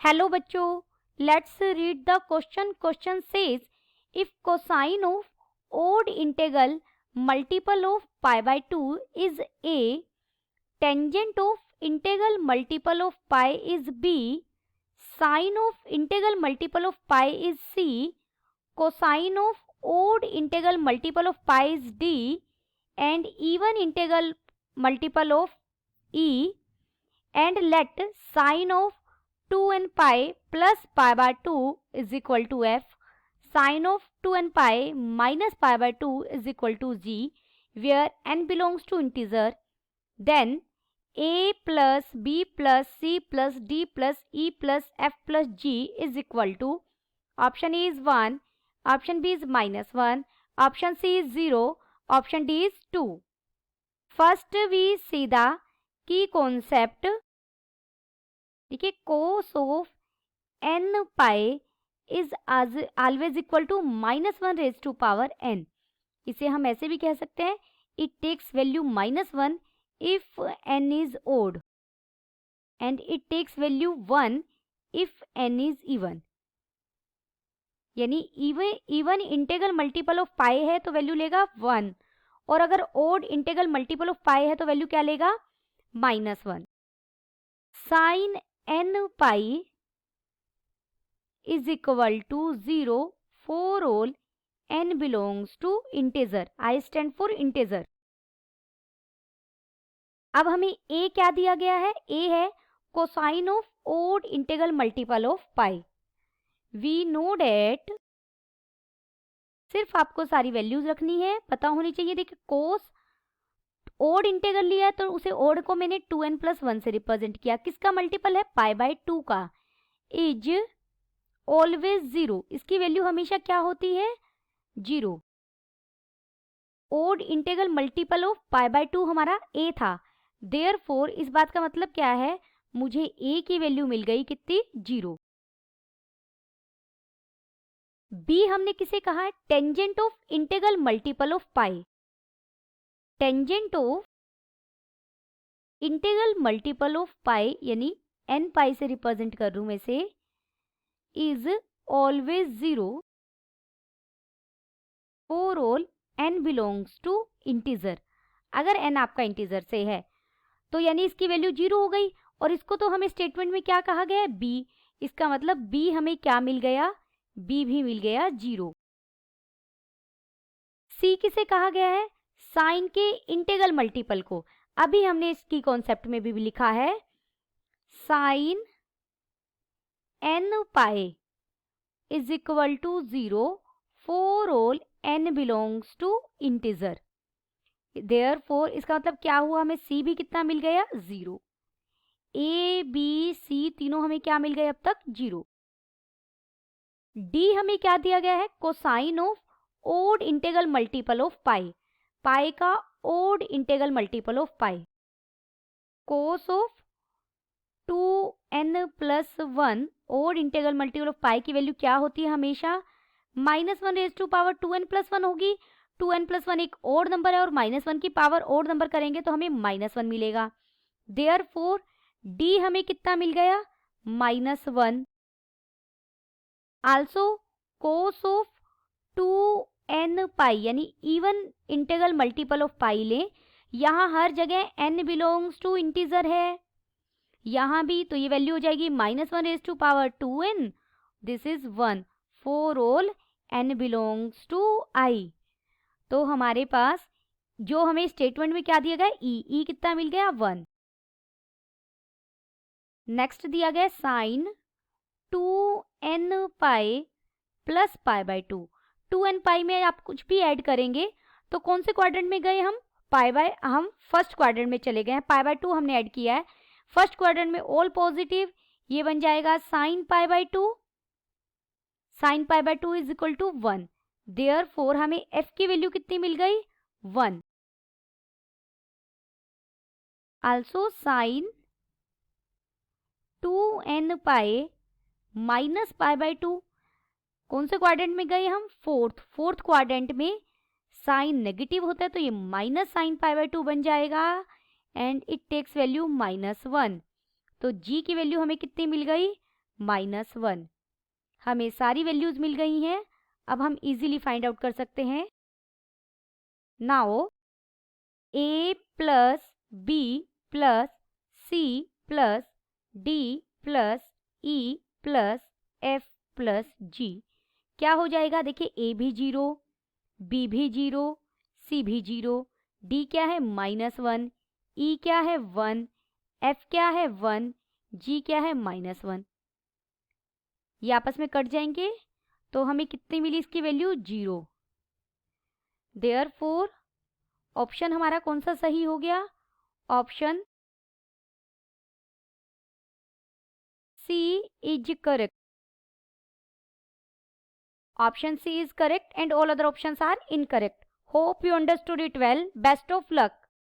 Hello बच्चों, let's read the question. Question says if cosine of odd integral multiple of pi by 2 is a, tangent of integral multiple of pi is b, sine of integral multiple of pi is c, cosine of odd integral multiple of pi is d, and even integral multiple of e, and let sine of 2n pi plus pi by 2 is equal to f, sine of 2n pi minus pi by 2 is equal to g, where n belongs to integer. Then a plus b plus c plus d plus e plus f plus g is equal to, option A is 1, option B is -1, option C is 0, option D is 2. First we see the key concept. देखिए, cos of n pi is always equal to -1 raise to power n. इसे हम ऐसे भी कह सकते हैं, it takes value -1 if n is odd and it takes value 1 if n is even. यानी even integral multiple of pi है तो वैल्यू लेगा 1, और अगर odd integral multiple of pi है तो वैल्यू क्या लेगा? -1. Sine n pi is equal to 0 for all n belongs to integer. I stand for integer. अब हमें a क्या दिया गया है? a है cosine of odd integral multiple of pi. We know that, सिर्फ आपको सारी वैल्यूज रखनी है, पता होनी चाहिए. देखिए, कोस ओड इंटीग्रल लिया है तो उसे ओड को मैंने 2n + 1 से रिप्रेजेंट किया. किसका मल्टीपल है? पाई बाय 2 का. Is always 0. इसकी वैल्यू हमेशा क्या होती है? 0. Odd integral multiple of pi by 2 हमारा a था. देयरफॉर इस बात का मतलब क्या है? मुझे a की वैल्यू मिल गई कितनी? 0. b हमने किसे कहा है? Tangent of integral multiple of pi. Tangent of integral multiple of pi यानी n पाई से रिप्रेजेंट कर रूं मैं से, is always 0 for all n belongs to integer. अगर n आपका इंटीजर से है तो यानी इसकी वैल्यू 0 हो गई. और इसको तो हमें स्टेटमेंट में क्या कहा गया है? b. इसका मतलब b हमें क्या मिल गया? b भी मिल गया 0. c किसे कहा गया है? साइन के इंटीग्रल मल्टीपल को. अभी हमने इसकी कॉन्सेप्ट में भी लिखा है, sine n pi is equal to 0 for all n belongs to integer. Therefore इसका मतलब क्या हुआ? हमें c भी कितना मिल गया? 0. a b c तीनों हमें क्या मिल गए अब तक? 0. d हमें क्या दिया गया है? Cosine of odd integral multiple of pi. Pi का odd integral multiple of pi. Cos of 2n + 1 odd integral multiple of pi की वैल्यू क्या होती है? हमेशा -1 रेज टू पावर 2n + 1 होगी. 2n + 1 एक ओड नंबर है और -1 की पावर ओड नंबर करेंगे तो हमें -1 मिलेगा. देयरफॉर d हमें कितना मिल गया? -1. आल्सो कोस ऑफ 2n पाई यानी इवन इंटीग्रल मल्टीपल ऑफ पाई लें. यहाँ हर जगह n बिलोंग्स टू इंटीजर है, यहाँ भी, तो ये वैल्यू हो जाएगी -1 raise to power 2n. This is 1 for all n belongs to i. तो हमारे पास जो हमें स्टेटमेंट में क्या दिया गया? e कितना मिल गया? 1. नेक्स्ट दिया गया sine 2n pi plus pi by 2. 2n pi में आप कुछ भी ऐड करेंगे तो कौन से क्वाड्रेंट में गए हम? हम फर्स्ट क्वाड्रेंट में चले गए हैं. पाई बाय 2 हमने ऐड किया है फर्स्ट क्वाड्रेंट में, ऑल पॉजिटिव. ये बन जाएगा sine pi by 2. Sine pi by 2 is equal to 1. Therefore हमें f की वैल्यू कितनी मिल गई? 1. Also sine 2n pi minus pi by 2. कौन से क्वाड्रेंट में गए हम? फोर्थ क्वाड्रेंट में साइन नेगेटिव होता है तो ये माइनस साइन पाई बाय 2 बन जाएगा एंड इट टेक्स वैल्यू -1. तो g की वैल्यू हमें कितनी मिल गई? -1। हमें सारी वैल्यूज मिल गई हैं। अब हम इजीली फाइंड आउट कर सकते हैं। Now a plus b plus c plus d plus e plus f plus g क्या हो जाएगा? देखिए a भी 0, b भी 0, c भी 0, d क्या है? -1, e क्या है? 1, f क्या है? 1, g क्या है? -1। ये आपस में कट जाएंगे तो हमें कितनी मिली इसकी वैल्यू? 0। देयरफॉर ऑप्शन हमारा कौन सा सही हो गया? Option C is correct. Option C is correct and all other options are incorrect. Hope you understood it well. Best of luck.